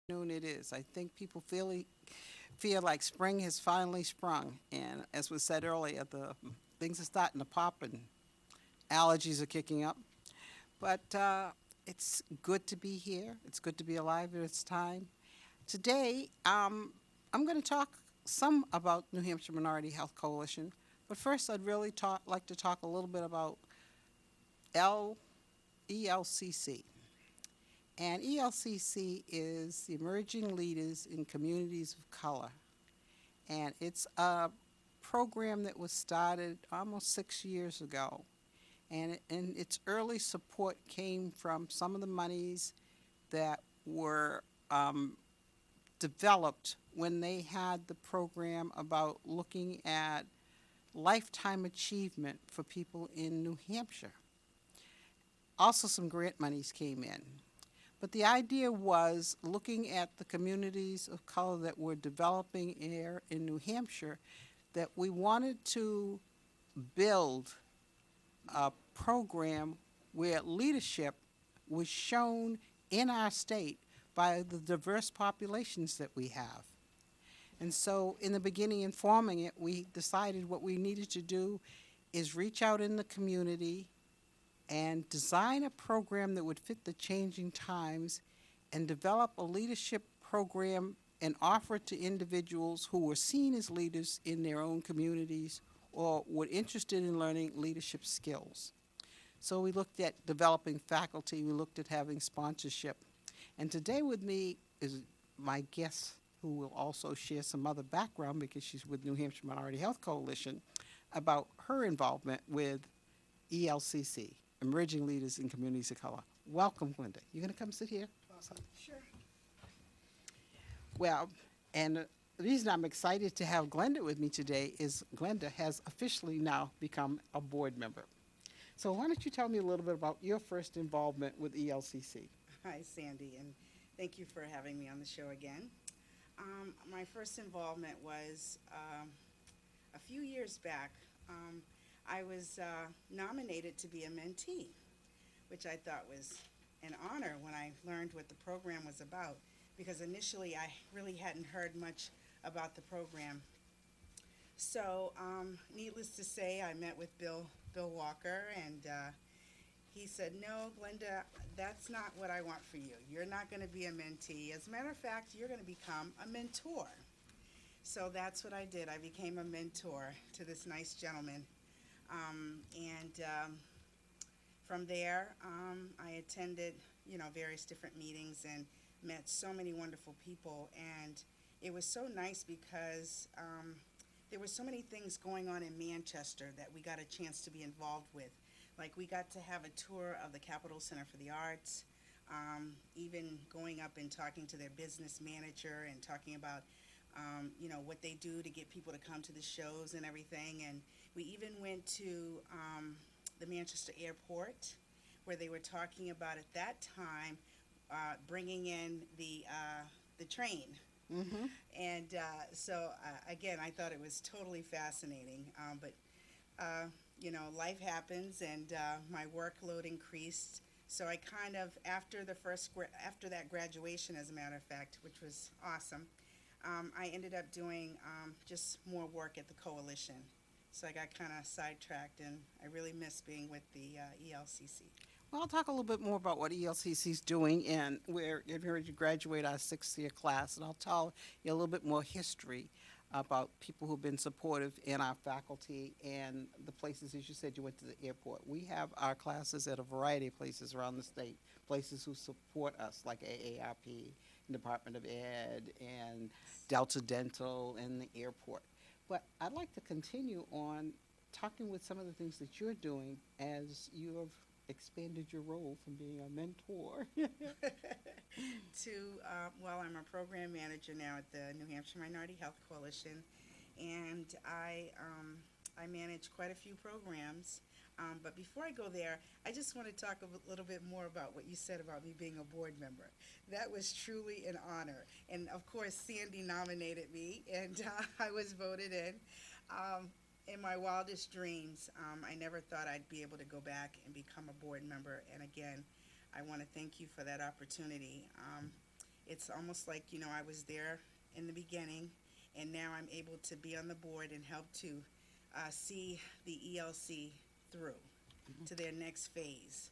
afternoon it is. I think people feel like spring has finally sprung, and as was said earlier, the things are starting to pop and allergies are kicking up. But it's good to be here. It's good to be alive at its time. Today, I'm going to talk some about New Hampshire Minority Health Coalition, but first I'd really like to talk a little bit about L ELCC. And ELCC is the Emerging Leaders in Communities of Color. And it's a program that was started almost 6 years ago. And its early support came from some of the monies that were developed when they had the program about looking at lifetime achievement for people in New Hampshire. Also, some grant monies came in. But the idea was looking at the communities of color that were developing here in New Hampshire, that we wanted to build a program where leadership was shown in our state by the diverse populations that we have. And so in the beginning, in forming it, we decided what we needed to do is reach out in the community and design a program that would fit the changing times and develop a leadership program and offer it to individuals who were seen as leaders in their own communities or were interested in learning leadership skills. So we looked at developing faculty, we looked at having sponsorship. And today with me is my guest who will also share some other background because she's with New Hampshire Minority Health Coalition about her involvement with ELCC, Emerging Leaders in Communities of Color. Welcome, Glinda. You going to come sit here? Awesome. Sure. Well, and the reason I'm excited to have Glinda with me today is Glinda has officially now become a board member. So why don't you tell me a little bit about your first involvement with ELCC? Hi, Sandy, and thank you for having me on the show again. My first involvement was a few years back. I was nominated to be a mentee, which I thought was an honor when I learned what the program was about, because initially I really hadn't heard much about the program. So, needless to say, I met with Bill Walker, and he said, "No, Glinda, that's not what I want for you. You're not going to be a mentee. As a matter of fact, you're going to become a mentor." So that's what I did. I became a mentor to this nice gentleman. From there, I attended, various different meetings and met so many wonderful people. And it was so nice because there were so many things going on in Manchester that we got a chance to be involved with. Like, we got to have a tour of the Capitol Center for the Arts, even going up and talking to their business manager and talking about, what they do to get people to come to the shows and everything. And we even went to the Manchester Airport, where they were talking about at that time bringing in the train. Mm-hmm. And so again, I thought it was totally fascinating. But life happens, and my workload increased. So I kind of, after that graduation, as a matter of fact, which was awesome, I ended up doing just more work at the coalition. So I got kind of sidetracked, and I really miss being with the ELCC. Well, I'll talk a little bit more about what ELCC is doing, and we're getting ready to graduate our sixth-year class, and I'll tell you a little bit more history about people who've been supportive in our faculty and the places, as you said, you went to the airport. We have our classes at a variety of places around the state, places who support us, like AARP, Department of Ed, and Delta Dental, and the airport. But I'd like to continue on talking with some of the things that you're doing as you have expanded your role from being a mentor. I'm a program manager now at the New Hampshire Minority Health Coalition, and I manage quite a few programs. But before I go there, I just want to talk a little bit more about what you said about me being a board member. That was truly an honor. And of course, Sandy nominated me, and I was voted in. In my wildest dreams, I never thought I'd be able to go back and become a board member. And again, I want to thank you for that opportunity. it's almost like, I was there in the beginning, and now I'm able to be on the board and help to see the ELC through to their next phase.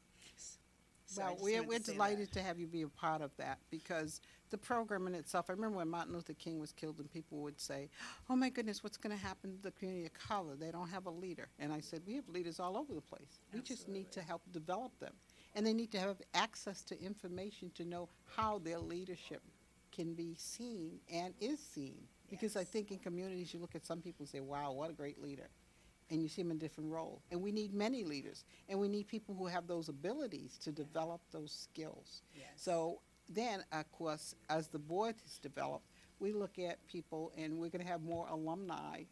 So I Well, just we're wanted to say delighted that. to have you be a part of that, because the program in itself, I remember when Martin Luther King was killed and people would say, oh my goodness, what's going to happen to the community of color? They don't have a leader. And I said, we have leaders all over the place. We just need to Absolutely. help develop them. And they need to have access to information to know how their leadership can be seen and is seen. Because I Yes. think in communities, you look at some people and say, wow, what a great leader. And you see them in different roles. And we need many leaders. And we need people who have those abilities to develop those skills. Yes. So then, of course, as the board has developed, we look at people, and we're going to have more alumni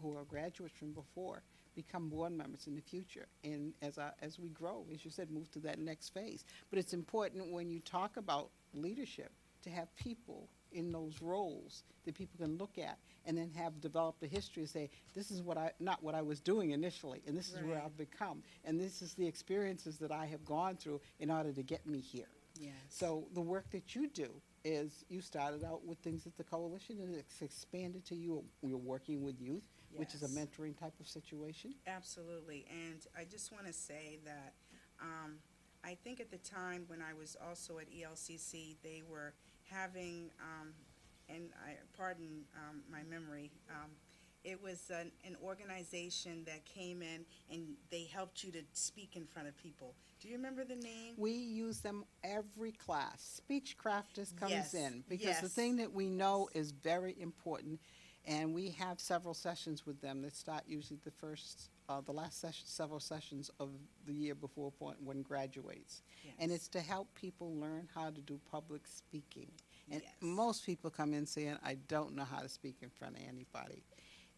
who are graduates from before become board members in the future. And as we grow, as you said, move to that next phase. But it's important when you talk about leadership to have people in those roles that people can look at and then have developed a history and say, this is not what I was doing initially, and this is where Right. I've become, and this is the experiences that I have gone through in order to get me here. Yes. So the work that you do is you started out with things at the coalition, and it's expanded to you're working with youth, which is a Yes. mentoring type of situation. Absolutely. And I just want to say that I think at the time when I was also at ELCC, they were having, and I pardon my memory, it was an organization that came in and they helped you to speak in front of people. Do you remember the name? We use them every class. Speech crafters comes Yes, in because the yes. thing that we know is very important, and we have several sessions with them that start usually the last session, several sessions of the year before point when graduates. And Yes. it's to help people learn how to do public speaking. And Yes. most people come in saying, I don't know how to speak in front of anybody.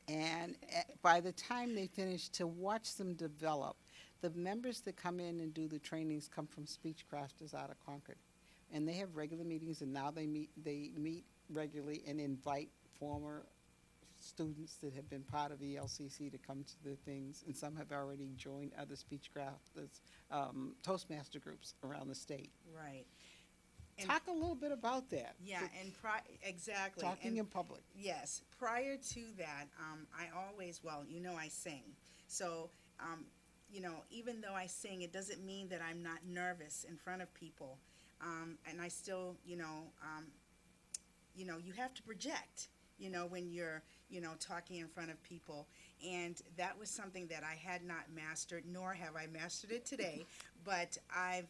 And by the time they finish, to watch them develop, the members that come in and do the trainings come from speech crafters out of Concord. And they have regular meetings, and now they meet regularly and invite former students that have been part of ELCC to come to the things, and some have already joined other speech crafters, Toastmaster groups around the state. Right. And Talk a little bit about that. yeah, and exactly. Talking And in public. yes, prior to that, I always, I sing. So, even though I sing, it doesn't mean that I'm not nervous in front of people. And I still, you have to project, when you're, talking in front of people. And that was something that I had not mastered, nor have I mastered it today. But I've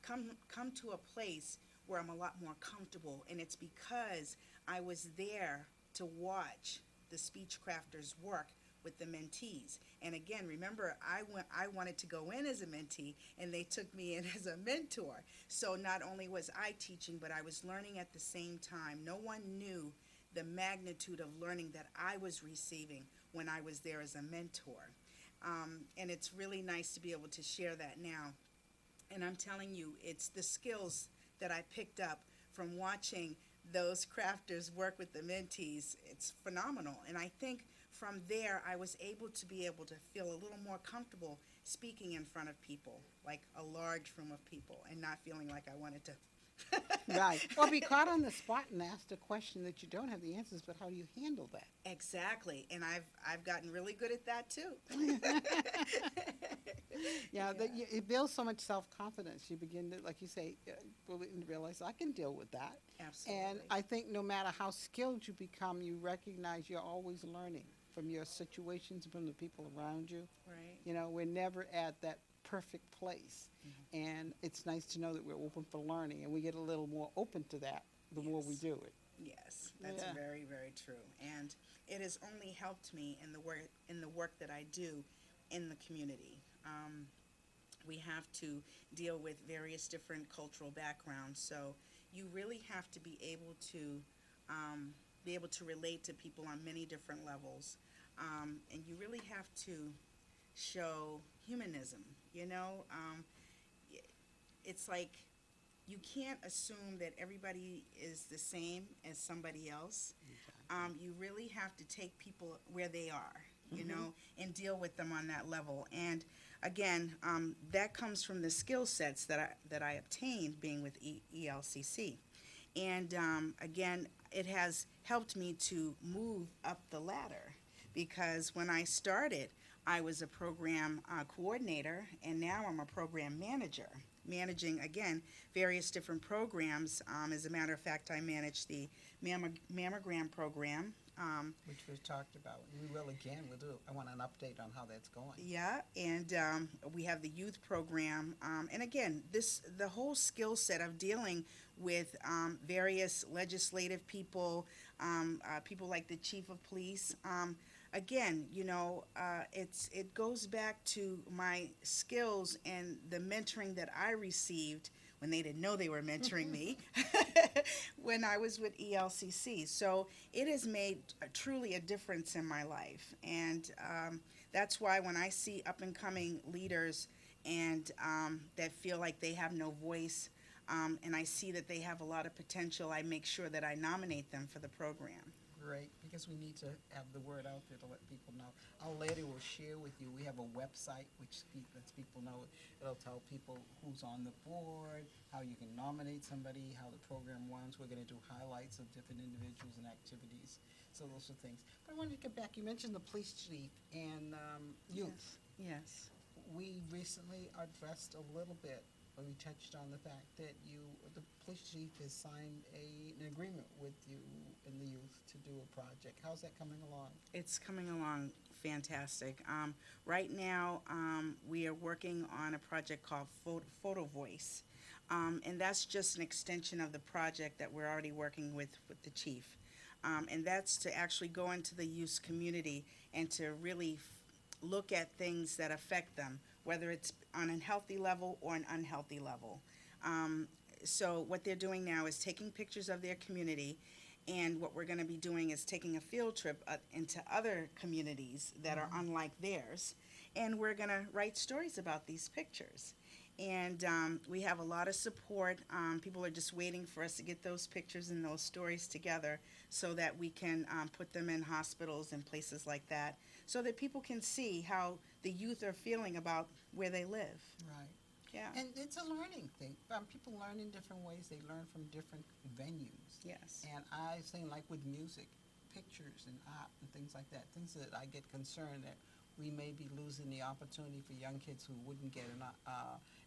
come to a place where I'm a lot more comfortable, and it's because I was there to watch the speech crafters work with the mentees. And again, remember, I wanted to go in as a mentee, and they took me in as a mentor. So not only was I teaching, but I was learning at the same time. No one knew the magnitude of learning that I was receiving when I was there as a mentor. And it's really nice to be able to share that now. And I'm telling you, it's the skills that I picked up from watching those crafters work with the mentees. It's phenomenal. And I think from there, I was able to feel a little more comfortable speaking in front of people, like a large room of people, and not feeling like I wanted to. Right. Or be caught on the spot and asked a question that you don't have the answers, but how do you handle that? Exactly. And I've gotten really good at that too. Yeah, it builds so much self-confidence. You begin to, like you say, realize I can deal with that. Absolutely. And I think no matter how skilled you become, you recognize you're always learning from your situations, from the people around you. Right. We're never at that perfect place. Mm-hmm. And it's nice to know that we're open for learning, and we get a little more open to that the more we Yes. do it. Yes, that's Yeah. very, very true. And it has only helped me in the work that I do in the community. We have to deal with various different cultural backgrounds, so you really have to be able to relate to people on many different levels, and you really have to show humanism. It's like you can't assume that everybody is the same as somebody else. You really have to take people where they are, and deal with them on that level. And again, that comes from the skill sets that I obtained being with ELCC. And again, it has helped me to move up the ladder because when I started, I was a program coordinator, and now I'm a program manager, managing, again, various different programs. As a matter of fact, I manage the mammogram program. Which we've talked about. We will again. We'll do. I want an update on how that's going. Yeah, and we have the youth program, and again, the whole skill set of dealing with various legislative people, people like the chief of police. Again, it goes back to my skills and the mentoring that I received when they didn't know they were mentoring me when I was with ELCC. So it has made truly a difference in my life. And that's why when I see up and coming leaders and that feel like they have no voice, and I see that they have a lot of potential, I make sure that I nominate them for the program. Great, because we need to have the word out there to let people know. Our lady will share with you. We have a website which lets people know. It'll tell people who's on the board, how you can nominate somebody, how the program runs. We're going to do highlights of different individuals and activities. So those are things. But I wanted to get back. You mentioned the police chief and youth. Yes. We recently addressed a little bit, or we touched on the fact that the police chief has signed an agreement with you and the youth to do a project. How's that coming along? It's coming along fantastic. Right now, we are working on a project called Photovoice, and that's just an extension of the project that we're already working with the chief. And that's to actually go into the youth community and to really look at things that affect them, whether it's on a healthy level or an unhealthy level. So what they're doing now is taking pictures of their community, and what we're going to be doing is taking a field trip into other communities that are unlike theirs, and we're going to write stories about these pictures. And we have a lot of support. People are just waiting for us to get those pictures and those stories together so that we can put them in hospitals and places like that, so that people can see how the youth are feeling about where they live. Right. Yeah. And it's a learning thing. People learn in different ways. They learn from different venues. Yes. And I think, like with music, pictures and art and things like that, things that I get concerned that we may be losing the opportunity for young kids who wouldn't get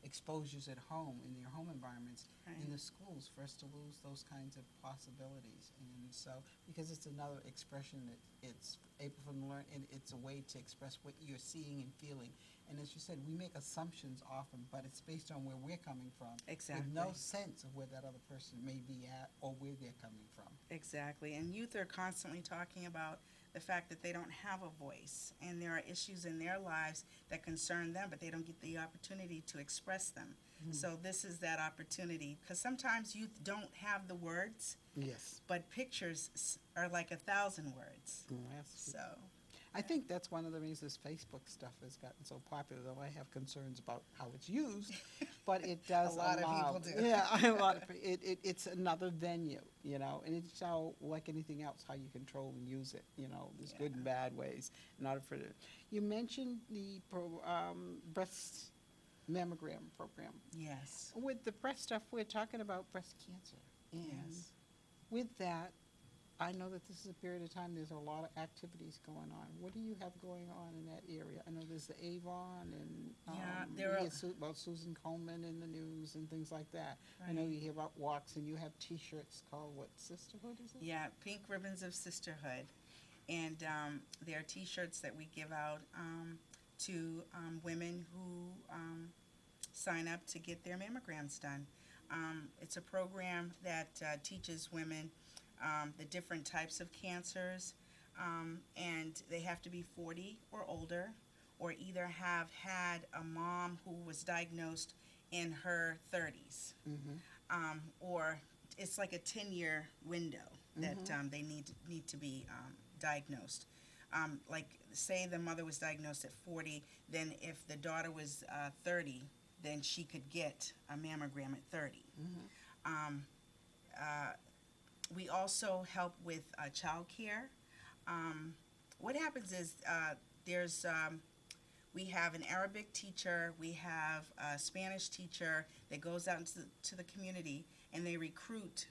exposures at home, in their home environments, Right. in the schools, for us to lose those kinds of possibilities. And so, because it's another expression that it's able for them to learn, and it's a way to express what you're seeing and feeling. And as you said, we make assumptions often, but it's based on where we're coming from. Exactly. With no sense of where that other person may be at or where they're coming from. Exactly. And youth are constantly talking about the fact that they don't have a voice, and there are issues in their lives that concern them, but they don't get the opportunity to express them. So this is that opportunity, because sometimes youth don't have the words, Yes. but pictures are like 1,000 words. Yes. So, I think that's one of the reasons Facebook stuff has gotten so popular, though I have concerns about how it's used, but it does A lot of allow, people do. Yeah, a lot of it's another venue, and it's how, like anything else, how you control and use it, there's good and bad ways in order for it. You mentioned the breast mammogram program. yes. With the breast stuff, we're talking about breast cancer. And Yes. with that, I know that this is a period of time, there's a lot of activities going on. What do you have going on in that area? I know there's the Avon and Yeah, we there are- hear about Susan Coleman in the news and things like that. I know Right. you hear about walks, and you have T-shirts called, what, Sisterhood, is it? Yeah, Pink Ribbons of Sisterhood. And there are T-shirts that we give out to women who sign up to get their mammograms done. It's a program that teaches women the different types of cancers, and they have to be 40 or older, or either have had a mom who was diagnosed in her 30s, or it's like a 10-year window that they need to be diagnosed. Like, say the mother was diagnosed at 40, then if the daughter was 30, then she could get a mammogram at 30. We also help with child care. What happens is we have an Arabic teacher, we have a Spanish teacher that goes out into the community and they recruit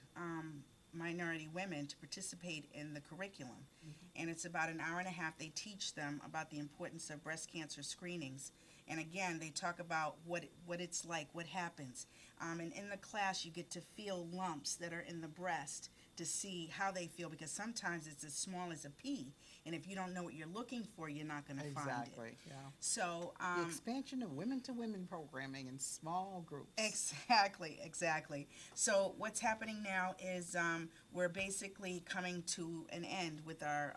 minority women to participate in the curriculum. And it's about an hour and a half. They teach them about the importance of breast cancer screenings. And again, they talk about what it's like, what happens. And in the class, you get to feel lumps that are in the breast to see how they feel, because sometimes it's as small as a pea. And if you don't know what you're looking for, you're not going to find it. Exactly, yeah. So The expansion of women-to-women programming in small groups. Exactly. So what's happening now is we're basically coming to an end with our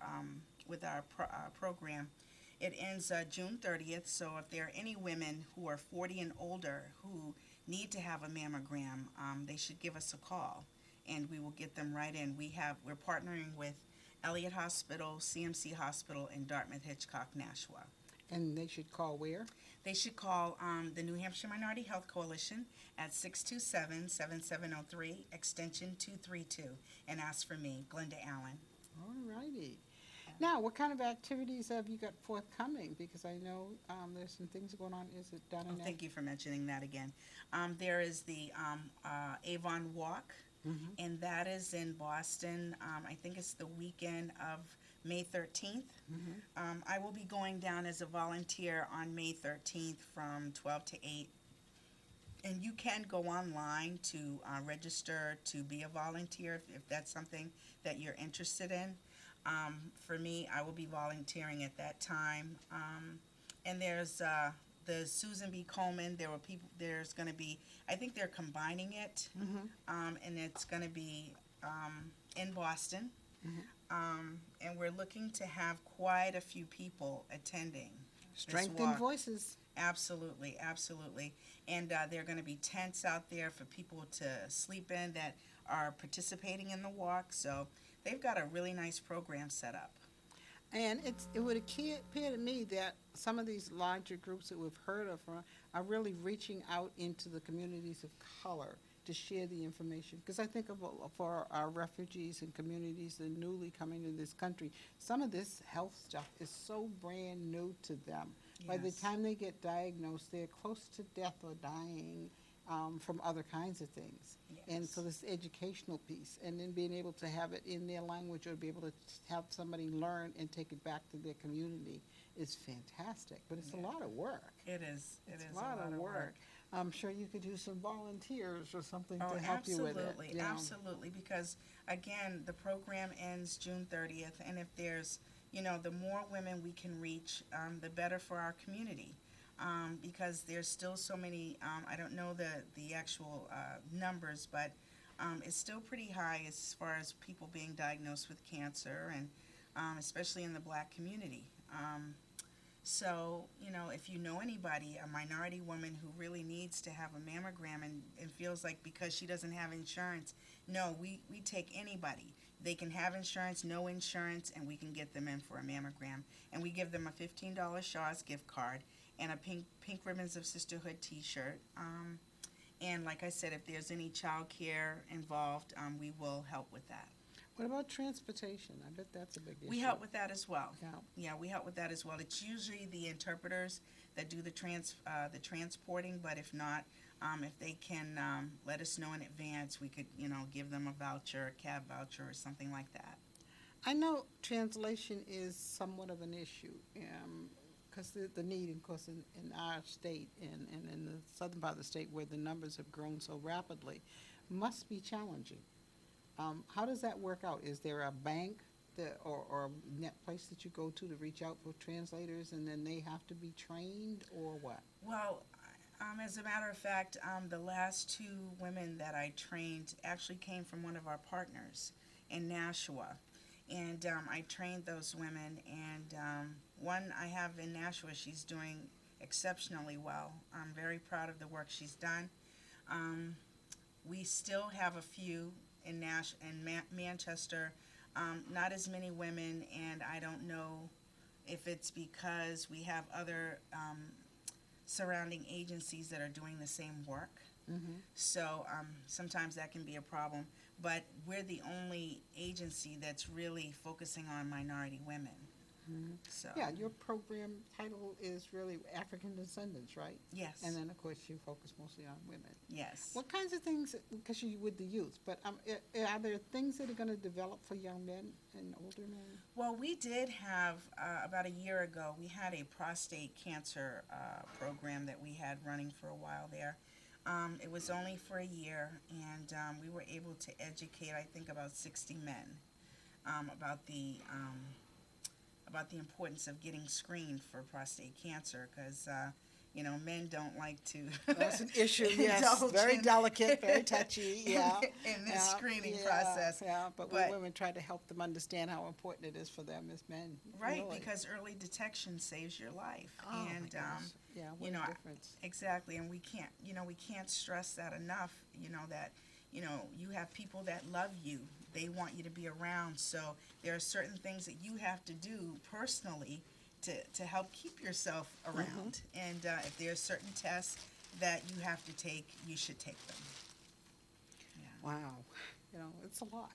program. It ends June 30th. So if there are any women who are 40 and older who need to have a mammogram, they should give us a call, and we will get them right in. We're partnering with Elliott Hospital, CMC Hospital, and Dartmouth Hitchcock Nashua. And they should call where? They should call the New Hampshire Minority Health Coalition at 627-7703, extension 232, and ask for me, Glinda Allen. All righty. Now, what kind of activities have you got forthcoming? Because I know there's some things going on. Is it done in Thank you for mentioning that again. There is the Avon Walk, and that is in Boston. I think it's the weekend of May 13th. I will be going down as a volunteer on May 13th from 12 to 8. And you can go online to register to be a volunteer if that's something that you're interested in. For me, I will be volunteering at that time. And there's the Susan B. Komen. There's going to be, I think they're combining it, and it's going to be in Boston. And we're looking to have quite a few people attending. Strength in Voices. Absolutely. And there are going to be tents out there for people to sleep in that are participating in the walk. So they've got a really nice program set up. And it would appear to me that some of these larger groups that we've heard of are really reaching out into the communities of color to share the information. Because I think for our refugees and communities that are newly coming to this country, some of this health stuff is so brand new to them. Yes. By the time they get diagnosed, they're close to death or dying from other kinds of things. Yes. And so this educational piece, and then being able to have it in their language or be able to have somebody learn and take it back to their community is fantastic. But it's a lot of work. It is. It's a lot of work. I'm sure you could use some volunteers or something to help you with it. Absolutely, because again, the program ends June 30th, and if there's, the more women we can reach, the better for our community. Because there's still so many, I don't know the actual numbers, but it's still pretty high as far as people being diagnosed with cancer, and especially in the Black community. So, if you know anybody, a minority woman who really needs to have a mammogram and feels like because she doesn't have insurance, no, we take anybody. They can have insurance, no insurance, and we can get them in for a mammogram. And we give them a $15 Shaw's gift card and a Pink Ribbons of Sisterhood t-shirt. And like I said, if there's any child care involved, we will help with that. What about transportation? I bet that's a big issue. We help with that as well. Yeah, we help with that as well. It's usually the interpreters that do the transporting, but if not, if they can let us know in advance, we could, give them a voucher, a cab voucher, or something like that. I know translation is somewhat of an issue, because the need, of course, in our state and in the southern part of the state where the numbers have grown so rapidly, must be challenging. How does that work out? Is there a bank or a net place that you go to reach out for translators, and then they have to be trained, or what? Well, as a matter of fact, the last 2 women that I trained actually came from one of our partners in Nashua. And I trained those women, and one I have in Nashua, she's doing exceptionally well. I'm very proud of the work she's done. We still have a few in Manchester, not as many women, and I don't know if it's because we have other surrounding agencies that are doing the same work. So sometimes that can be a problem, but we're the only agency that's really focusing on minority women. So Yeah, your program title is really African descendants, right? yes, And then, of course, you focus mostly on women. yes. What kinds of things, because you with the youth, but are there things that are going to develop for young men and older men? Well, we did have about a year ago. We had a prostate cancer program that we had running for a while there. It was only for a year, and we were able to educate, I think, about 60 men about the importance of getting screened for prostate cancer, because men don't like to That's an issue, yes, indulge very in- delicate, very touchy, yeah. in this Yeah, screening yeah, process. Yeah, but we But- women try to help them understand how important it is for them as men. Right, really. because early detection saves your life. Oh, my and goodness. Yeah, what you know, a difference. exactly, and we can't stress that enough, that you have people that love you. They want you to be around. So there are certain things that you have to do personally to help keep yourself around. And if there are certain tests that you have to take, you should take them. Yeah. Wow, it's a lot.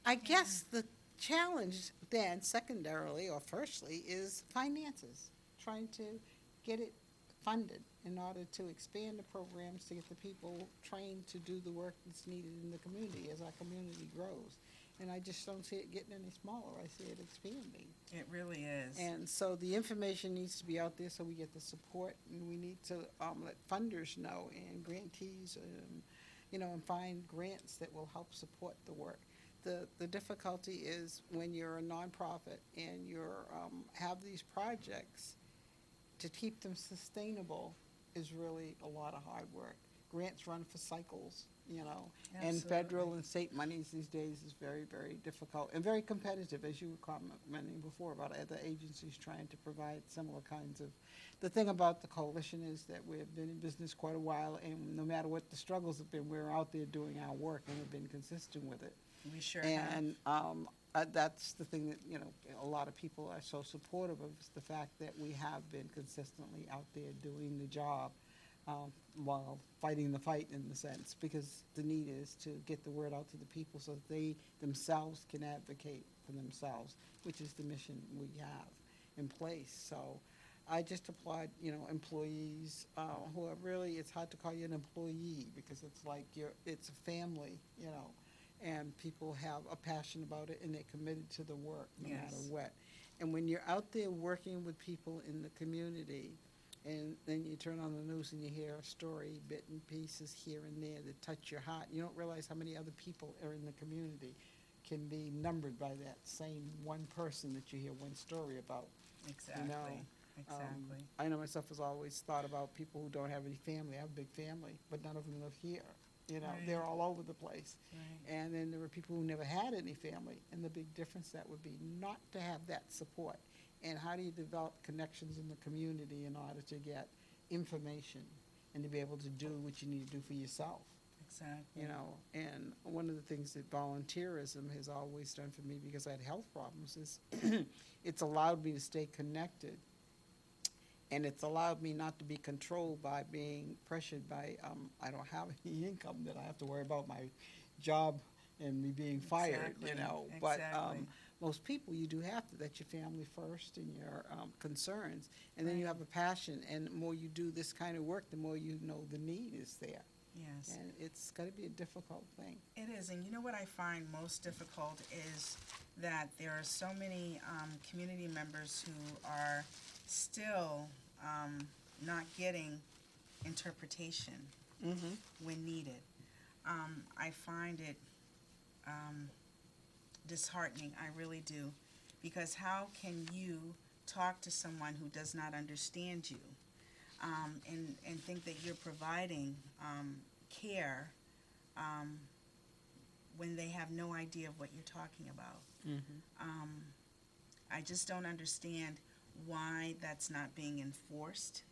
I guess the challenge then, secondarily or firstly, is finances. Trying to get it funded in order to expand the programs to get the people trained to do the work that's needed in the community as our community grows. And I just don't see it getting any smaller. I see it expanding. It really is. And so the information needs to be out there so we get the support, and we need to let funders know and grantees, and find grants that will help support the work. The difficulty is when you're a nonprofit and you're have these projects, to keep them sustainable is really a lot of hard work. Grants run for cycles, and federal and state monies these days is very, very difficult and very competitive, as you were commenting before about other agencies trying to provide similar kinds of. The thing about the coalition is that we've been in business quite a while, and no matter what the struggles have been, we're out there doing our work, and we've been consistent with it. We sure have. And that's the thing that, a lot of people are so supportive of, is the fact that we have been consistently out there doing the job while fighting the fight, in the sense, because the need is to get the word out to the people so that they themselves can advocate for themselves, which is the mission we have in place. So I just applaud, employees who are really, it's hard to call you an employee because it's like it's a family, and people have a passion about it and they're committed to the work no Yes. matter what. And when you're out there working with people in the community, and then you turn on the news and you hear a story, bit and pieces here and there that touch your heart, you don't realize how many other people are in the community can be numbered by that same one person that you hear one story about. Exactly. Exactly. I know myself has always thought about people who don't have any family. I have a big family, but none of them live here. Right. They're all over the place. Right. And then there were people who never had any family, and the big difference that would be not to have that support. And how do you develop connections in the community in order to get information and to be able to do what you need to do for yourself? Exactly. And one of the things that volunteerism has always done for me, because I had health problems, is it's allowed me to stay connected. And it's allowed me not to be controlled by being pressured by, I don't have any income that I have to worry about my job and me being fired, Exactly. But Exactly. most people, you do have to, that's your family first and your concerns. And then you Right. have a passion, and the more you do this kind of work, the more you know the need is there. Yes. And it's got to be a difficult thing. It is, and you know what I find most difficult is that there are so many community members who are still not getting interpretation Mm-hmm. when needed. I find it disheartening, I really do, because how can you talk to someone who does not understand you and think that you're providing care when they have no idea of what you're talking about? Mm-hmm. I just don't understand why that's not being enforced.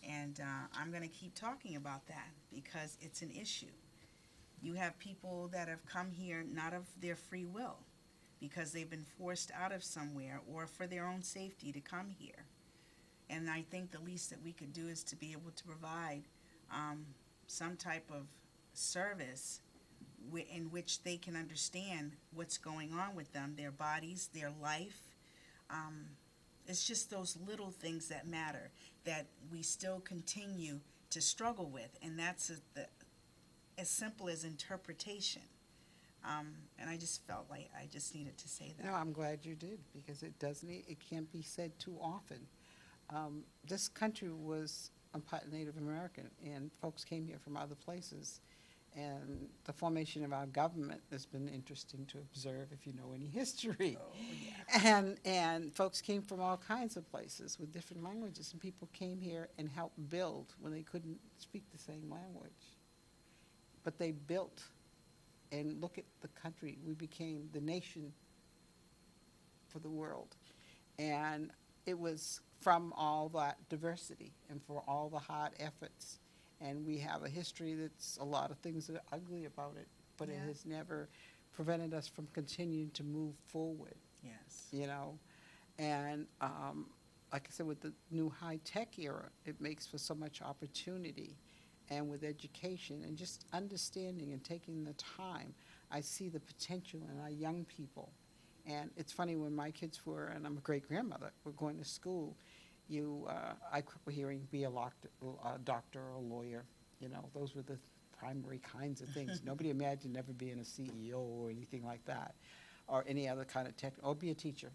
And I'm going to keep talking about that because it's an issue. You have people that have come here not of their free will because they've been forced out of somewhere or for their own safety to come here. And I think the least that we could do is to be able to provide some type of service in which they can understand what's going on with them, their bodies, their life, It's just those little things that matter that we still continue to struggle with, and that's as simple as interpretation. And I just felt like I just needed to say that. No, I'm glad you did, because it can't be said too often. This country was a part Native American, and folks came here from other places. And the formation of our government has been interesting to observe if you know any history. Oh, yeah. And folks came from all kinds of places with different languages, and people came here and helped build when they couldn't speak the same language. But they built, and look at the country. We became the nation for the world. And it was from all that diversity and for all the hard efforts. And we have a history that's a lot of things that are ugly about it, but it Yeah. has never prevented us from continuing to move forward, Yes. you know. And like I said, with the new high-tech era, it makes for so much opportunity. And with education and just understanding and taking the time, I see the potential in our young people. And it's funny, when my kids were, and I'm a great-grandmother, were going to school, I were hearing be a doctor or a lawyer. You know, those were the primary kinds of things. Nobody imagined ever being a CEO or anything like that, or any other kind of tech, or be a teacher,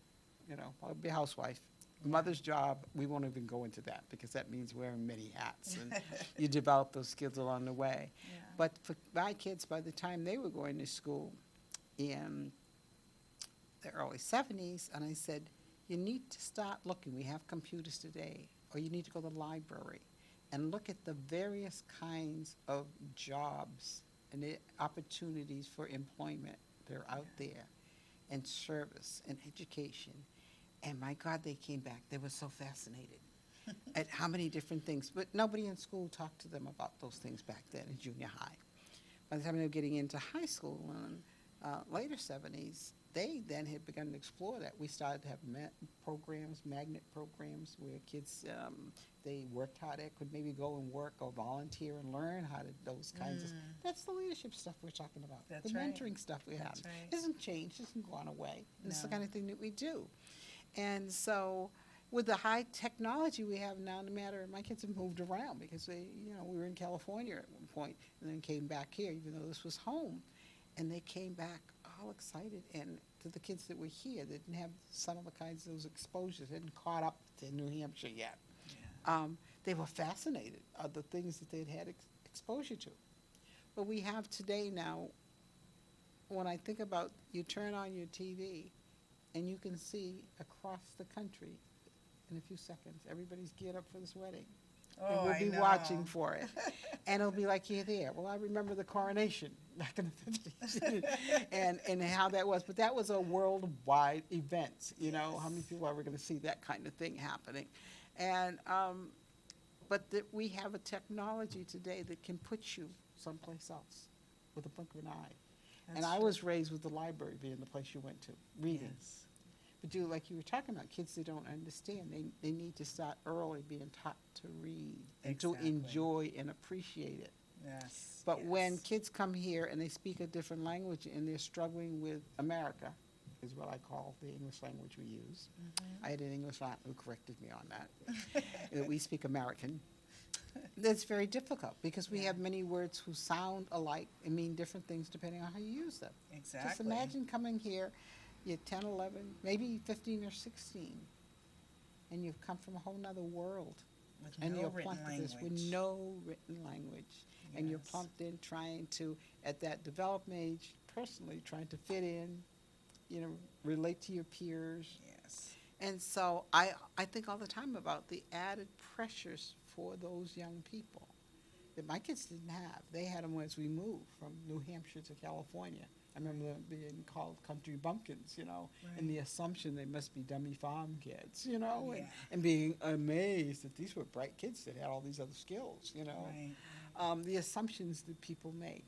you know, or be a housewife. Mother's job, we won't even go into that, because that means wearing many hats, and you develop those skills along the way. Yeah. But for my kids, by the time they were going to school in the early 70s, and I said, you need to start looking. We have computers today, or you need to go to the library and look at the various kinds of jobs and the opportunities for employment that are out there, and service and education. And my God, they came back. They were so fascinated at how many different things. But nobody in school talked to them about those things back then in junior high. By the time they were getting into high school in later 70s, they then had begun to explore that. We started to have magnet programs, where kids, they worked hard at, could maybe go and work or volunteer and learn how to, those kinds of, that's the leadership stuff we're talking about. That's the right. mentoring stuff we have. That's right. It hasn't changed, it hasn't gone away. It's the No. kind of thing that we do. And so with the high technology we have now, no matter, my kids have moved around, because they, you know, we were in California at one point and then came back here, even though this was home. And they came back all excited. And to the kids that were here, they didn't have some of the kinds of those exposures, they hadn't caught up to New Hampshire yet. Yeah. They were fascinated of the things that they'd had exposure to. But we have today now, when I think about, you turn on your TV and you can see across the country in a few seconds, everybody's geared up for this wedding. Oh, And we'll I be know. watching for it. And it'll be like, you're there. Well, I remember the coronation back in the 50s and how that was. But that was a worldwide event. You know, how many people are ever going to see that kind of thing happening? And, but we have a technology today that can put you someplace else with a blink of an eye. And I was raised with the library being the place you went to, reading. Yes. But like you were talking about, kids that don't understand, they need to start early being taught to read and to Exactly. enjoy and appreciate it. Yes. But when yes. kids come here and they speak a different language and they're struggling with America, is what I call the English language we use. I had an English aunt who corrected me on that, that we speak American. That's very difficult, because we Yeah. have many words who sound alike and mean different things depending on how you use them. Exactly. Just imagine coming here, you're 10, 11, maybe 15 or 16, and you've come from a whole nother world. With And no you're written plumped with this with language. no written language. And you're Yes. plumped in trying to, at that development age, personally, trying to fit in, you know, relate to your peers. Yes. And so I think all the time about the added pressures for those young people that my kids didn't have. They had them as we moved from New Hampshire to California. I remember them being called country bumpkins, you know, and the assumption they must be dummy farm kids, you know, Yeah. and being amazed that these were bright kids that had all these other skills, you know. Right. The assumptions that people make.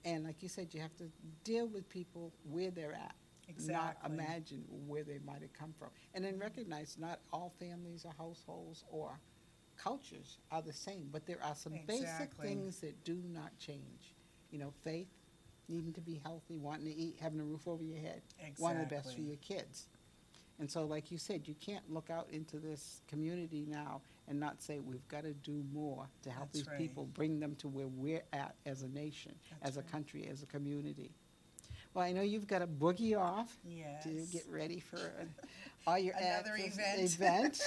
And like you said, you have to deal with people where they're at. Not Exactly. imagine where they might have come from. And then recognize not all families or households or cultures are the same, but there are some basic Exactly. things that do not change. You know, faith, needing to be healthy, wanting to eat, having a roof over your head, wanting the best for Exactly. your kids. And so, like you said, you can't look out into this community now and not say we've got to do more to help That's these right. people, bring them to where we're at as a nation, That's as a right. country, as a community. Well, I know you've got to boogie off Yes. to get ready for all your Another acts- event.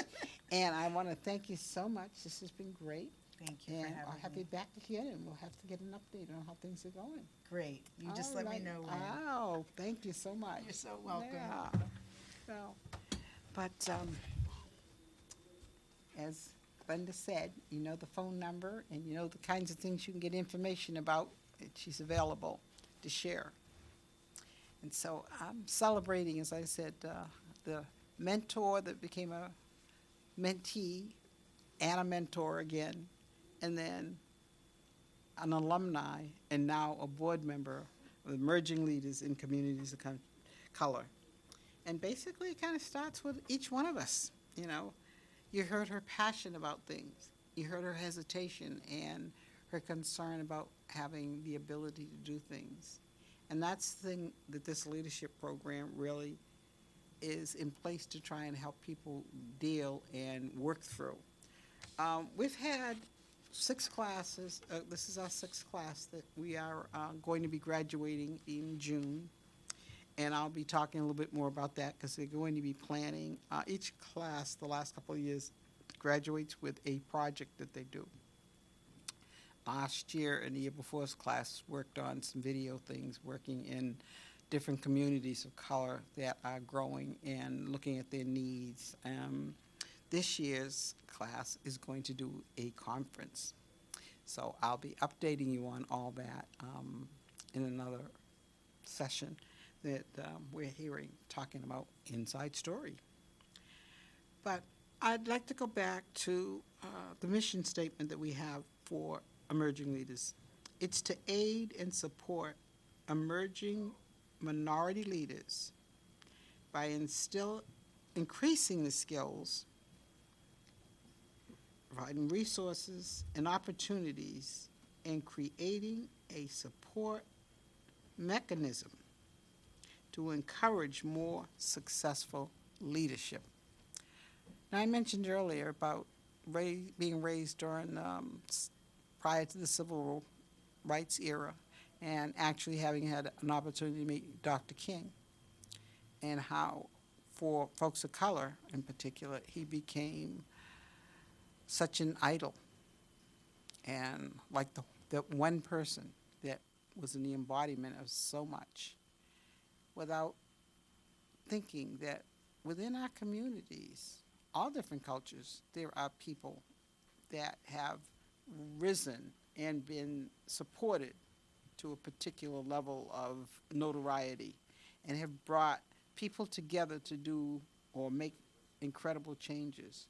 And I want to thank you so much. This has been great. Thank you And for having I'll have me. you back again, and we'll have to get an update on how things are going. Great. You just All let me right. know when. Oh, thank you so much. You're so welcome. Yeah. Well, but as Glinda said, you know the phone number, and you know the kinds of things you can get information about. She's available to share. And so I'm celebrating, as I said, the mentor that became a mentee and a mentor again, and then an alumni, and now a board member of Emerging Leaders in Communities of Color. And basically, it kind of starts with each one of us. You know, you heard her passion about things. You heard her hesitation and her concern about having the ability to do things. And that's the thing that this leadership program really is in place to try and help people deal and work through. We've had 6 classes. This is our 6th class that we are going to be graduating in June. And I'll be talking a little bit more about that because they're going to be planning. Each class, the last couple of years, graduates with a project that they do. Last year and the year before's class worked on some video things, working in different communities of color that are growing and looking at their needs. This year's class is going to do a conference. So I'll be updating you on all that in another session that we're hearing, talking about Inside Story. But I'd like to go back to the mission statement that we have for Emerging Leaders. It's to aid and support emerging minority leaders by increasing the skills, providing resources and opportunities, and creating a support mechanism to encourage more successful leadership. Now, I mentioned earlier about being raised during prior to the civil rights era, and actually having had an opportunity to meet Dr. King, and how for folks of color in particular, he became such an idol, and like the one person that was in the embodiment of so much, without thinking that within our communities, all different cultures, there are people that have risen and been supported to a particular level of notoriety and have brought people together to do or make incredible changes.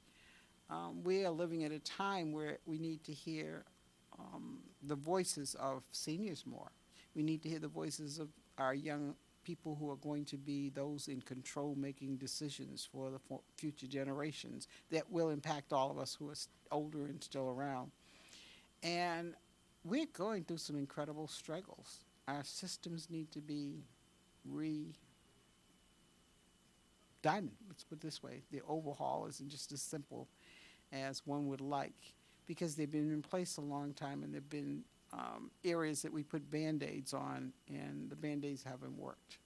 We are living at a time where we need to hear the voices of seniors more. We need to hear the voices of our young people who are going to be those in control, making decisions for the future generations that will impact all of us who are older and still around. And we're going through some incredible struggles. Our systems need to be redone. Let's put it this way. The overhaul isn't just as simple as one would like, because they've been in place a long time, and there have been areas that we put Band-Aids on, and the Band-Aids haven't worked.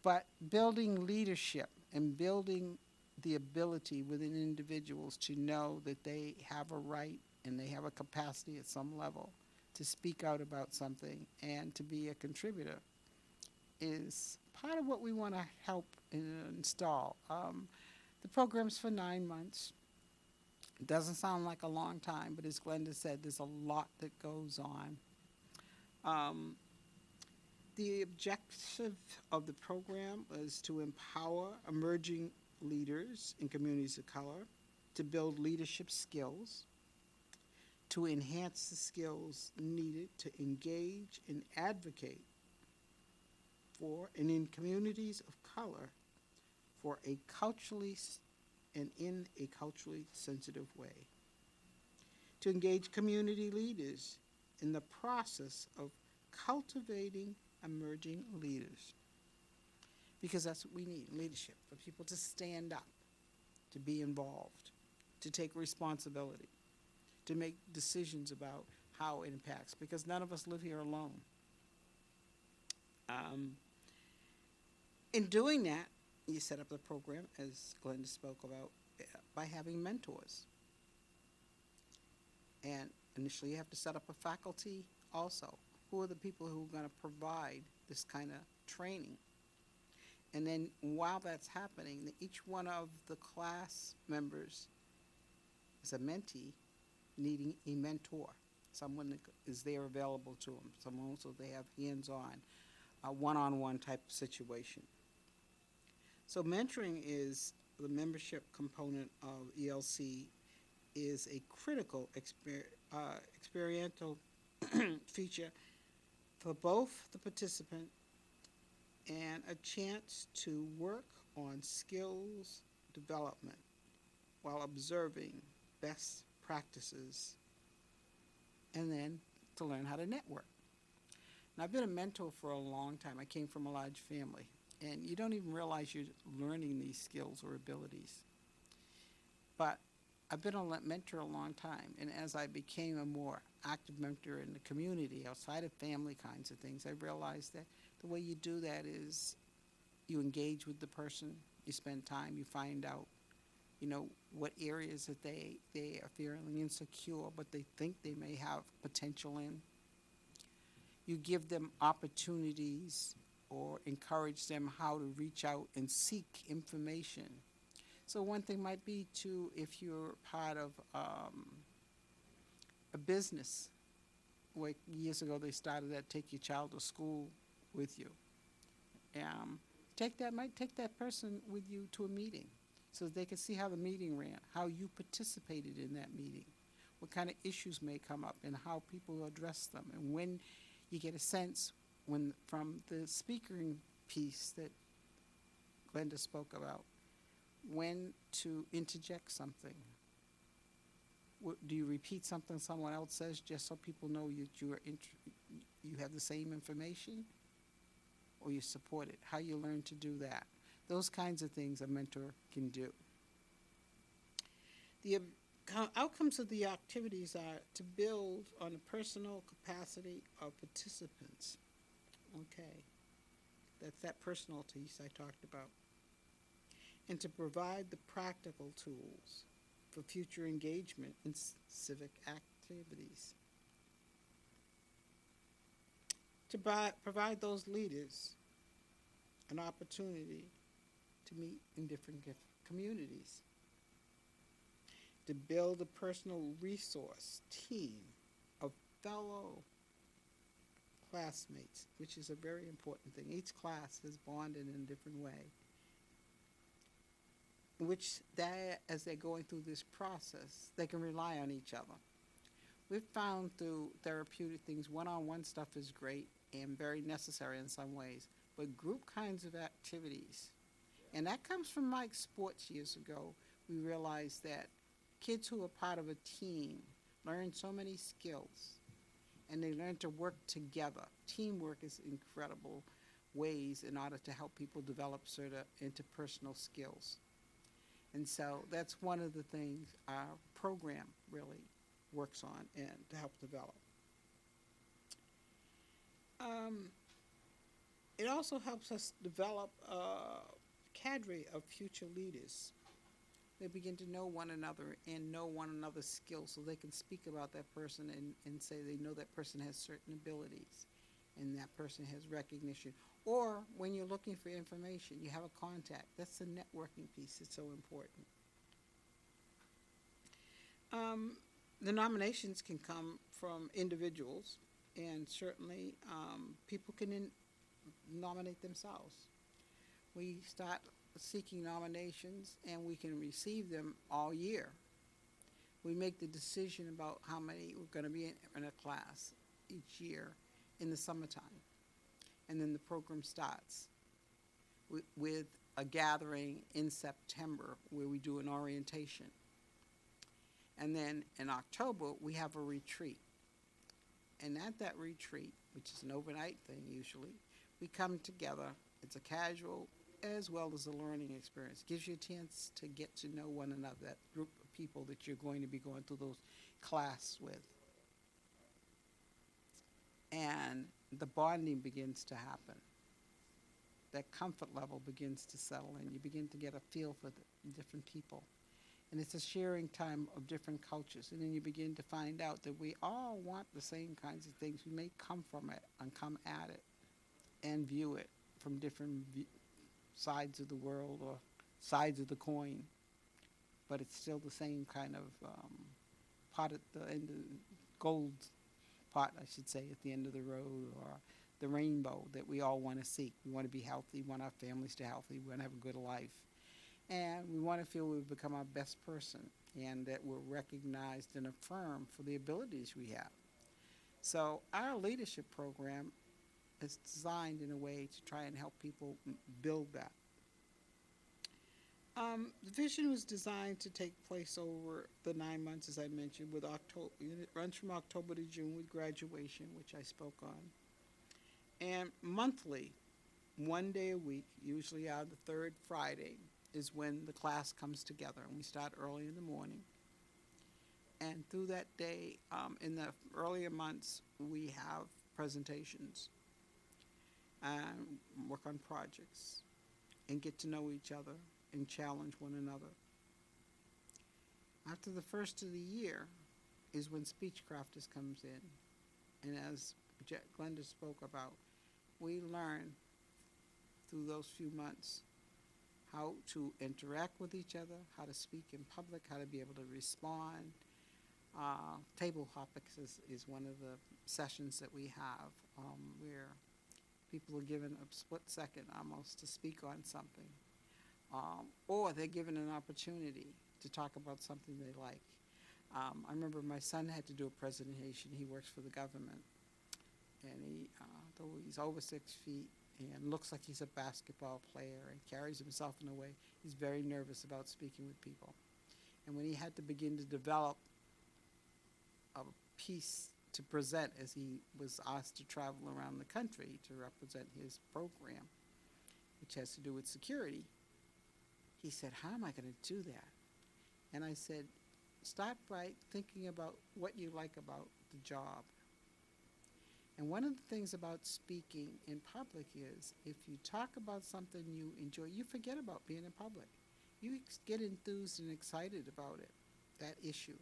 But building leadership and building the ability within individuals to know that they have a right and they have a capacity at some level to speak out about something and to be a contributor is part of what we want to help install. The program's for 9 months. It doesn't sound like a long time, but as Glinda said, there's a lot that goes on. The objective of the program is to empower emerging leaders in communities of color, to build leadership skills, to enhance the skills needed to engage and advocate for and in communities of color for a culturally and in a culturally sensitive way, to engage community leaders in the process of cultivating emerging leaders, because that's what we need, leadership, for people to stand up, to be involved, to take responsibility, to make decisions about how it impacts, because none of us live here alone. In doing that, you set up the program, as Glinda spoke about, by having mentors. And initially you have to set up a faculty also. Who are the people who are going to provide this kind of training? And then while that's happening, each one of the class members is a mentee needing a mentor, someone that is there available to them, someone so they have hands-on, a one-on-one type of situation. So mentoring is the membership component of ELC, is a critical experiential feature for both the participant and a chance to work on skills development while observing best practices, and then to learn how to network. Now, I've been a mentor for a long time. I came from a large family, and you don't even realize you're learning these skills or abilities. But I've been a mentor a long time, and as I became a more active mentor in the community, outside of family kinds of things, I realized that the way you do that is you engage with the person, you spend time, you find out, what areas that they are feeling insecure, but they think they may have potential in. You give them opportunities or encourage them how to reach out and seek information. So one thing might be to, if you're part of a business, like years ago they started that take your child to school with you. Take that person with you to a meeting so that they can see how the meeting ran, how you participated in that meeting, what kind of issues may come up and how people address them. And when you get a sense from the speaking piece that Glinda spoke about, when to interject something. Do you repeat something someone else says just so people know you have the same information, or you support it? How you learn to do that. Those kinds of things a mentor can do. The outcomes of the activities are to build on the personal capacity of participants. Okay, that's that personal piece I talked about. And to provide the practical tools for future engagement in civic activities. To provide those leaders an opportunity to meet in different communities. To build a personal resource team of fellow classmates, which is a very important thing. Each class is bonded in a different way, which as they're going through this process, they can rely on each other. We've found through therapeutic things, one-on-one stuff is great and very necessary in some ways, but group kinds of activities, and that comes from Mike's sports years ago, we realized that kids who are part of a team learn so many skills, and they learn to work together. Teamwork is incredible ways in order to help people develop certain interpersonal skills. And so that's one of the things our program really works on and to help develop. It also helps us develop a cadre of future leaders. They begin to know one another and know one another's skills so they can speak about that person and say they know that person has certain abilities and that person has recognition. Or when you're looking for information, you have a contact. That's the networking piece. It's so important. The nominations can come from individuals, and certainly people can nominate themselves. We start seeking nominations, and we can receive them all year. We make the decision about how many we're going to be in a class each year in the summertime. And then the program starts with a gathering in September where we do an orientation. And then in October, we have a retreat. And at that retreat, which is an overnight thing usually, we come together. It's a casual as well as a learning experience. Gives you a chance to get to know one another, that group of people that you're going to be going through those class with. And the bonding begins to happen. That comfort level begins to settle in. You begin to get a feel for the different people. And it's a sharing time of different cultures. And then you begin to find out that we all want the same kinds of things. We may come from it and come at it and view it from different sides of the world or sides of the coin. But it's still the same kind of pot at the end of gold pot, I should say, at the end of the road, or the rainbow that we all want to seek. We want to be healthy, we want our families to be healthy, we want to have a good life. And we want to feel we've become our best person and that we're recognized and affirmed for the abilities we have. So our leadership program is designed in a way to try and help people build that. The vision was designed to take place over the 9 months, as I mentioned, with October. It runs from October to June with graduation, which I spoke on. And monthly, 1 day a week, usually on the third Friday, is when the class comes together. And we start early in the morning. And through that day, in the earlier months, we have presentations and work on projects and get to know each other and challenge one another. After the first of the year is when speech crafters comes in. And as Glinda spoke about, we learn through those few months how to interact with each other, how to speak in public, how to be able to respond. Table topics is one of the sessions that we have where people are given a split second almost to speak on something. Or they're given an opportunity to talk about something they like. I remember my son had to do a presentation. He works for the government. And though he's over 6 feet and looks like he's a basketball player and carries himself in a way, he's very nervous about speaking with people. And when he had to begin to develop a piece to present, as he was asked to travel around the country to represent his program, which has to do with security, he said, how am I going to do that? And I said, start by thinking about what you like about the job. And one of the things about speaking in public is if you talk about something you enjoy, you forget about being in public. You get enthused and excited about it, that issue,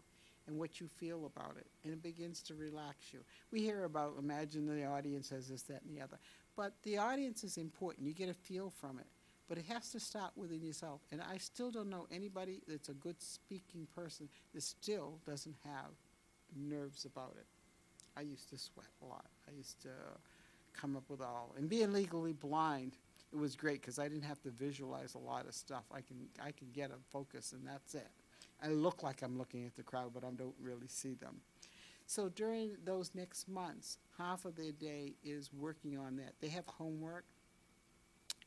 and what you feel about it, and it begins to relax you. We hear about imagine the audience has this, that, and the other. But the audience is important. You get a feel from it. But it has to start within yourself. And I still don't know anybody that's a good speaking person that still doesn't have nerves about it. I used to sweat a lot. I used to come up with all. And being legally blind, it was great because I didn't have to visualize a lot of stuff. I can get a focus and that's it. I look like I'm looking at the crowd, but I don't really see them. So during those next months, half of their day is working on that. They have homework.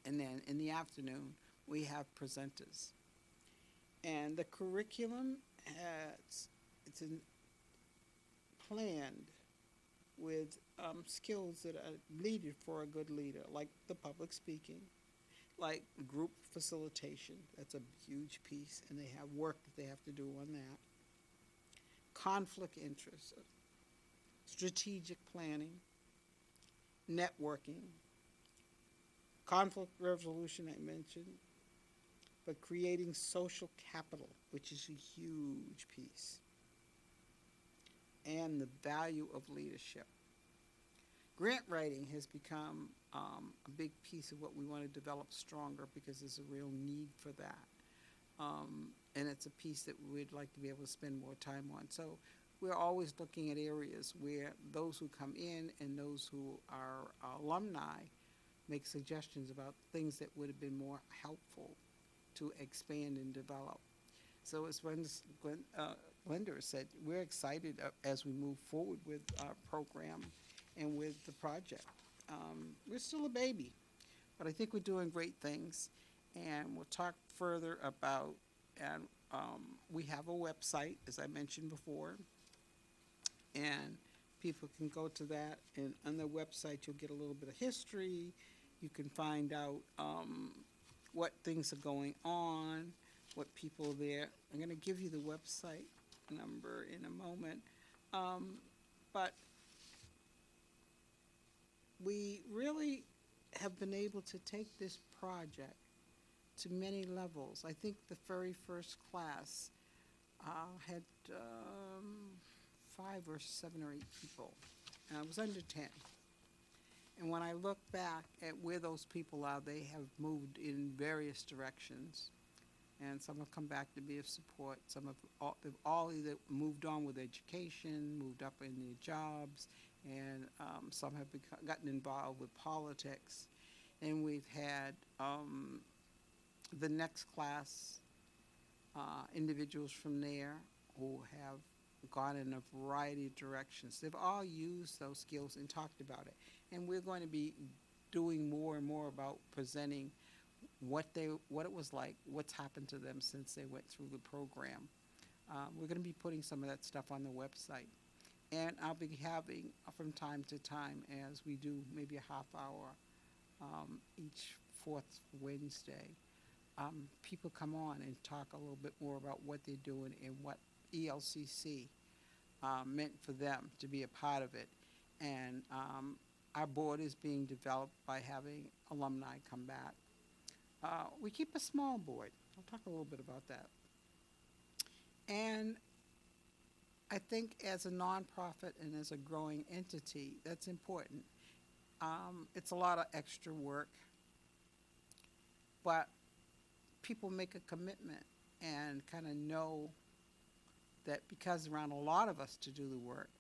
And then in the afternoon, we have presenters. And the curriculum, it's planned with skills that are needed for a good leader, like the public speaking, like group facilitation. That's a huge piece, and they have work that they have to do on that. Conflict interest, strategic planning, networking, conflict resolution I mentioned, but creating social capital, which is a huge piece, and the value of leadership. Grant writing has become a big piece of what we want to develop stronger because there's a real need for that. And it's a piece that we'd like to be able to spend more time on. So we're always looking at areas where those who come in and those who are alumni make suggestions about things that would have been more helpful to expand and develop. So as Glinda said, we're excited as we move forward with our program and with the project. We're still a baby, but I think we're doing great things, and we'll talk further about, and we have a website, as I mentioned before, and people can go to that, and on the website you'll get a little bit of history. You can find out what things are going on, what people are there. I'm going to give you the website number in a moment. But we really have been able to take this project to many levels. I think the very first class had 5 or 7 or 8 people, and I was under 10. And when I look back at where those people are, they have moved in various directions, and some have come back to be of support. They've all either moved on with education, moved up in their jobs, and some have gotten involved with politics. And we've had the next class, individuals from there who have gone in a variety of directions. They've all used those skills and talked about it. And we're going to be doing more and more about presenting what it was like, what's happened to them since they went through the program. We're going to be putting some of that stuff on the website. And I'll be having, from time to time, as we do maybe a half hour each fourth Wednesday, people come on and talk a little bit more about what they're doing and what ELCC meant for them to be a part of it. And our board is being developed by having alumni come back. We keep a small board. I'll talk a little bit about that. And I think as a nonprofit and as a growing entity, that's important. It's a lot of extra work, but people make a commitment and kind of know that because around a lot of us to do the work,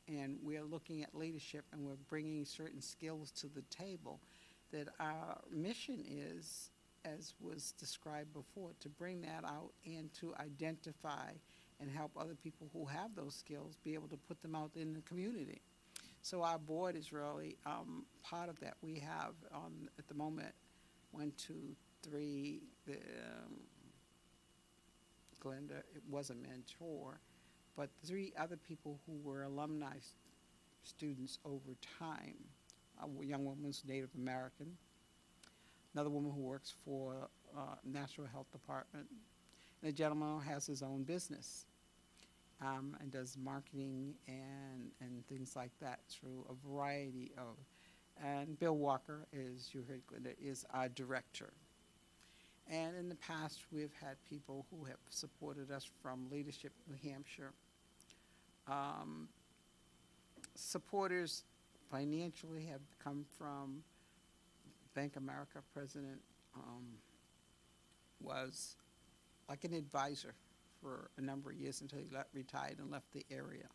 and we're looking at leadership and we're bringing certain skills to the table, that our mission is, as was described before, to bring that out and to identify and help other people who have those skills be able to put them out in the community. So our board is really part of that. We have, at the moment, 1, 2, 3, Glinda, it was a mentor, but 3 other people who were alumni students over time. A young woman's Native American, another woman who works for National Health Department, and a gentleman who has his own business and does marketing and things like that through a variety of, and Bill Walker, as you heard, Glinda, is our director. And in the past, we've had people who have supported us from Leadership New Hampshire. Supporters financially have come from Bank of America. President was like an advisor for a number of years until he retired and left the area.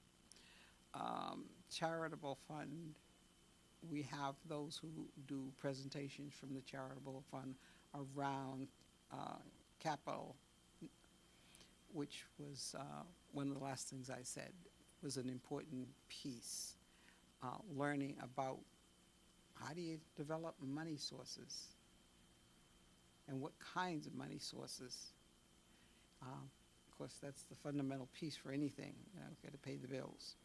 Charitable fund, we have those who do presentations from the charitable fund around capital, which was one of the last things I said was an important piece, learning about how do you develop money sources and what kinds of money sources. Of course, that's the fundamental piece for anything. You've got to pay the bills.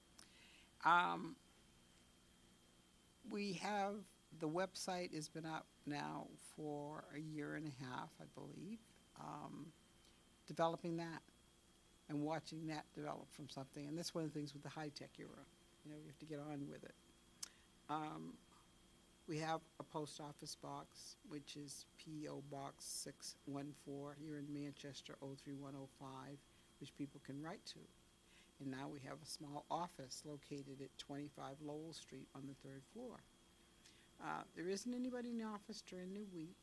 We have, the website has been up now for a year and a half, I believe, developing that and watching that develop from something. And that's one of the things with the high-tech era. You have to get on with it. We have a post office box, which is P.O. Box 614 here in Manchester, 03105, which people can write to. And now we have a small office located at 25 Lowell Street on the 3rd floor. There isn't anybody in the office during the week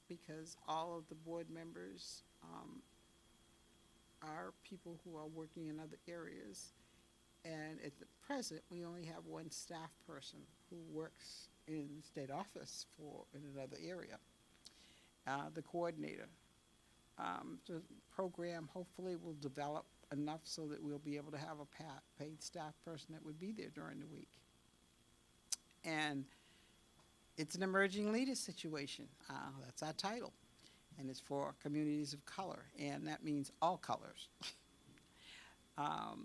because all of the board members are people who are working in other areas. And at the present, we only have one staff person who works in the state office in another area, the coordinator. The program hopefully will develop enough so that we'll be able to have a paid staff person that would be there during the week. And it's an emerging leader situation. That's our title. And it's for communities of color, and that means all colors.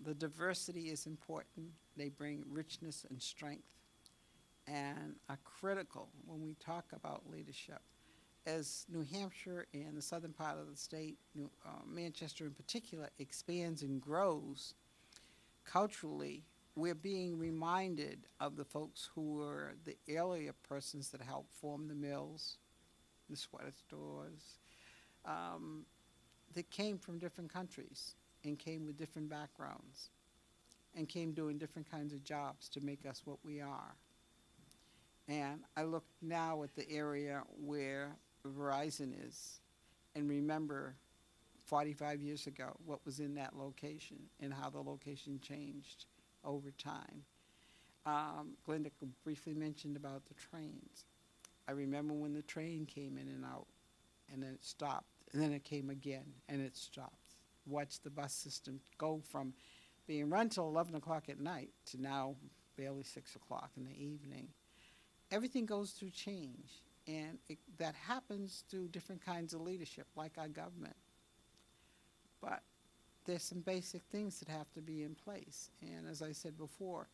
The diversity is important. They bring richness and strength and are critical when we talk about leadership. as New Hampshire and the southern part of the state, Manchester in particular, expands and grows culturally, we're being reminded of the folks who were the earlier persons that helped form the mills, the sweater stores, that came from different countries and came with different backgrounds and came doing different kinds of jobs to make us what we are. And I look now at the area where Verizon is and remember 45 years ago what was in that location and how the location changed over time. Glinda briefly mentioned about the trains. I remember when the train came in and out, and then it stopped, and then it came again, and it stopped. Watch the bus system go from being run till 11 o'clock at night to now barely 6 o'clock in the evening. Everything goes through change, and that happens through different kinds of leadership, like our government. But there's some basic things that have to be in place. And as I said before,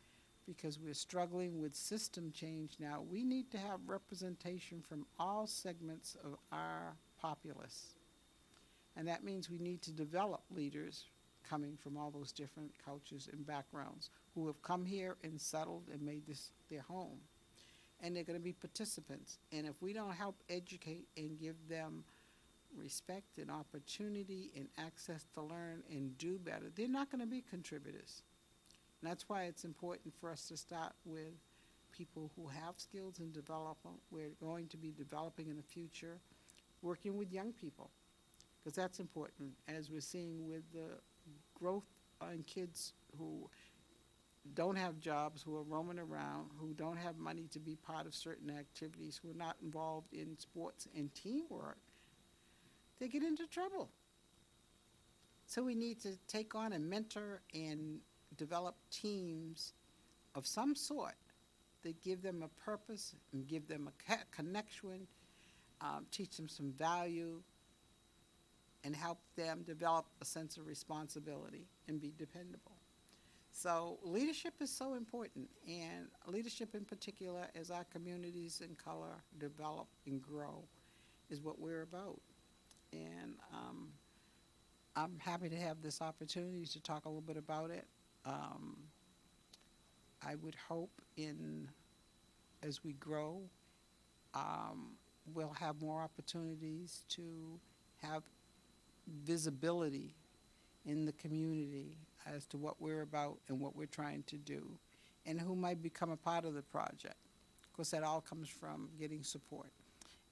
because we're struggling with system change now, we need to have representation from all segments of our populace. And that means we need to develop leaders coming from all those different cultures and backgrounds who have come here and settled and made this their home. And they're going to be participants. And if we don't help educate and give them respect and opportunity and access to learn and do better, they're not going to be contributors. And that's why it's important for us to start with people who have skills and develop them. We're going to be developing in the future, working with young people, because that's important, as we're seeing with the growth in kids who don't have jobs, who are roaming around, who don't have money to be part of certain activities, who are not involved in sports and teamwork. They get into trouble. So we need to take on and mentor and develop teams of some sort that give them a purpose and give them a connection, teach them some value, and help them develop a sense of responsibility and be dependable. So leadership is so important, and leadership in particular, as our communities in color develop and grow, is what we're about. And I'm happy to have this opportunity to talk a little bit about it. I would hope as we grow, we'll have more opportunities to have visibility in the community as to what we're about and what we're trying to do, and who might become a part of the project. Of course, that all comes from getting support.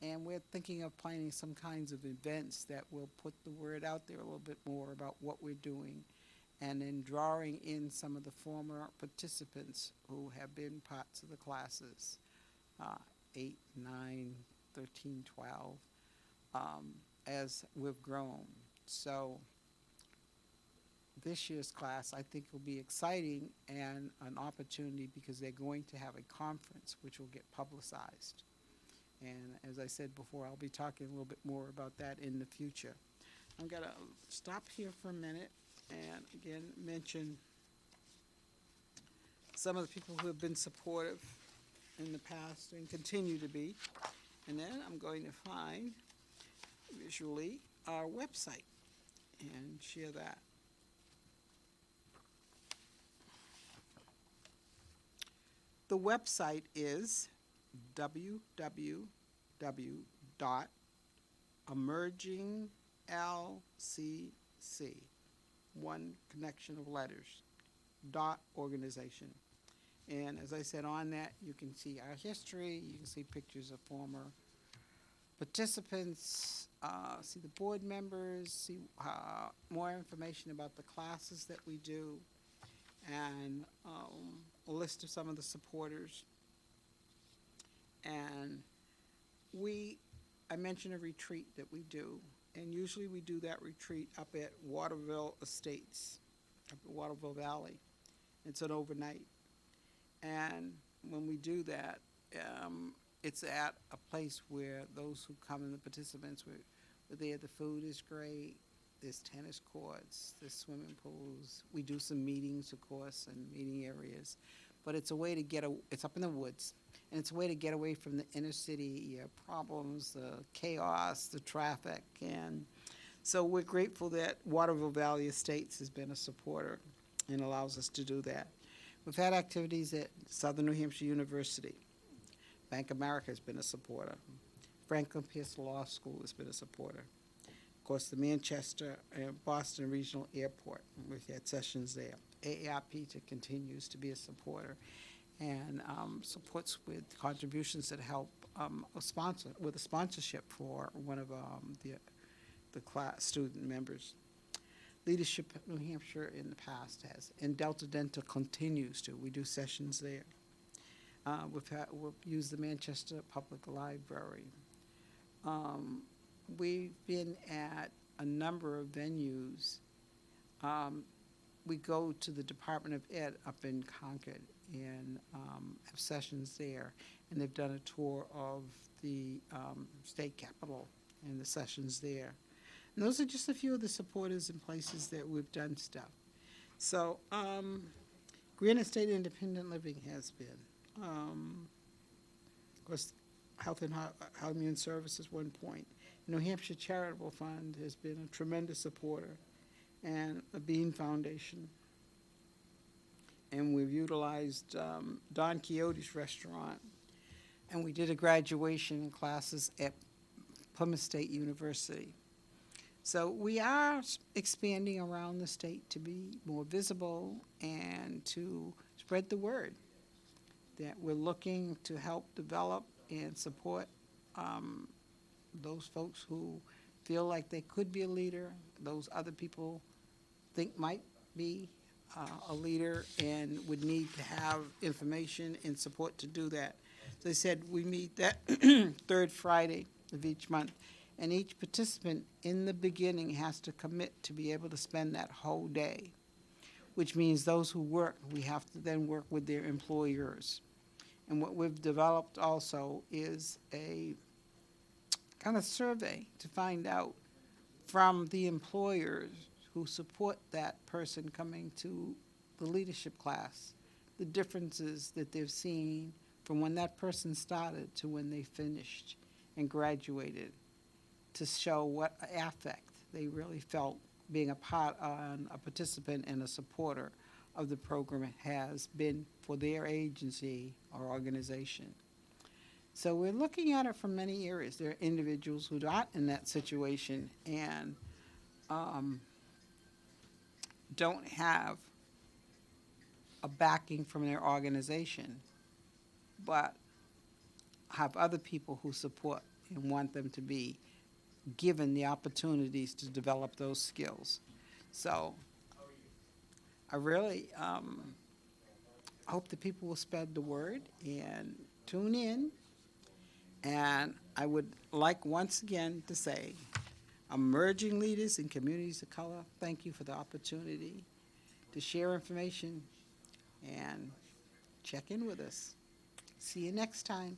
And we're thinking of planning some kinds of events that will put the word out there a little bit more about what we're doing, and then drawing in some of the former participants who have been parts of the classes, 8, 9, 13, 12, as we've grown. So this year's class, I think, will be exciting and an opportunity, because they're going to have a conference which will get publicized. And as I said before, I'll be talking a little bit more about that in the future. I'm going to stop here for a minute and again mention some of the people who have been supportive in the past and continue to be. And then I'm going to find visually our website and share that. The website is www.emerginglcc, one connection of letters, .organization. And as I said, on that you can see our history, you can see pictures of former participants, see the board members, see more information about the classes that we do, and a list of some of the supporters. And I mentioned a retreat that we do, and usually we do that retreat up at Waterville Estates, up at Waterville Valley. It's an overnight. And when we do that, it's at a place where those who come and the participants, we're there, the food is great, there's tennis courts, there's swimming pools. We do some meetings, of course, and meeting areas. but it's a way to it's up in the woods, and it's a way to get away from the inner city problems, the chaos, the traffic. And so we're grateful that Waterville Valley Estates has been a supporter and allows us to do that. We've had activities at Southern New Hampshire University. Bank of America has been a supporter. Franklin Pierce Law School has been a supporter. Of course, the Manchester and Boston Regional Airport, we've had sessions there. AARP continues to be a supporter and supports with contributions that help a sponsorship for one of the class student members. Leadership New Hampshire in the past has, and Delta Dental continues to. We do sessions there. We've used the Manchester Public Library. We've been at a number of venues. We go to the Department of Ed up in Concord and have sessions there, and they've done a tour of the state capitol and the sessions there. And those are just a few of the supporters and places that we've done stuff. So, Granite State Independent Living has been. Of course, Health and Human Services, one point. New Hampshire Charitable Fund has been a tremendous supporter, and the Bean Foundation. And we've utilized Don Quixote's restaurant, and we did a graduation classes at Plymouth State University. So we are expanding around the state to be more visible and to spread the word that we're looking to help develop and support those folks who feel like they could be a leader, those other people think might be a leader and would need to have information and support to do that. As I said, we meet that third Friday of each month, and each participant in the beginning has to commit to be able to spend that whole day, which means those who work, we have to then work with their employers. And what we've developed also is a kind of survey to find out from the employers who support that person coming to the leadership class, the differences that they've seen from when that person started to when they finished and graduated, to show what affect they really felt being a participant and a supporter of the program has been for their agency or organization. So we're looking at it from many areas. There are individuals who aren't in that situation and don't have a backing from their organization, but have other people who support and want them to be given the opportunities to develop those skills. So I really hope that people will spread the word and tune in. And I would like once again to say, emerging leaders in communities of color, thank you for the opportunity to share information and check in with us. See you next time.